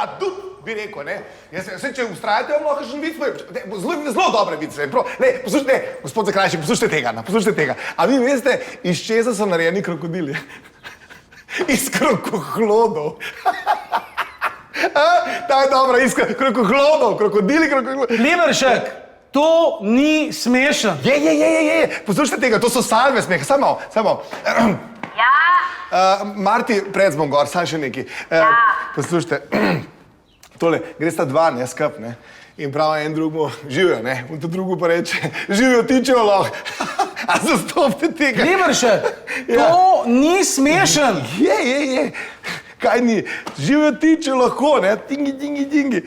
adut, bi rekel, ne. Če ustrajate, vam lahko še vic, zelo dobre vice. Poslušajte, gospod Zakrajšek, poslušajte tega. A vi veste, iz česa so narejeni krokodili? Iz krokohlodov. Ta je dobra, iz krokohlodov, krokodili. Limeršek, to ni smešen. Je. Poslušajte tega, to so salve smeha. Samo. Ja. Marti, pred bom gor, sam še nekaj. Poslušajte, tole, gre sta dva, ne, skup, ne. In prav en drugmu živijo, ne. In to drugo pa reče, živijo tičejo lahko. A zastopite tega. Limeršek, to ni smešen. Je. Kaj ni? Živijo tiče lahko, ne? Dingi.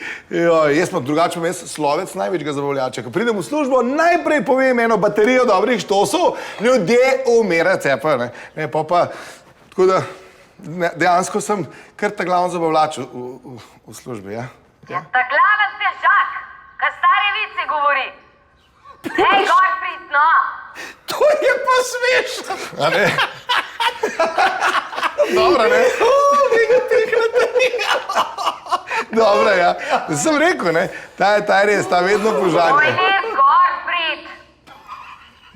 Jaz pa drugače jaz slovec največjega zabavljača. Ko pridem v službo, najprej povem eno baterijo dobrih štosov, ljudje umirajo, cepajo, ne? Pa, tako da dejansko sem kar ta glavni zabavljač v službi, ja? Ta glaven težak, kaj stare vice govori. Hej, gor prid, no. To je pa smešno. A ne? Dobro, ne? Dobro, ja. Sem rekel, ne? Ta je res, ta vedno požarja. Moj res, gor prid.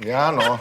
Ja, no.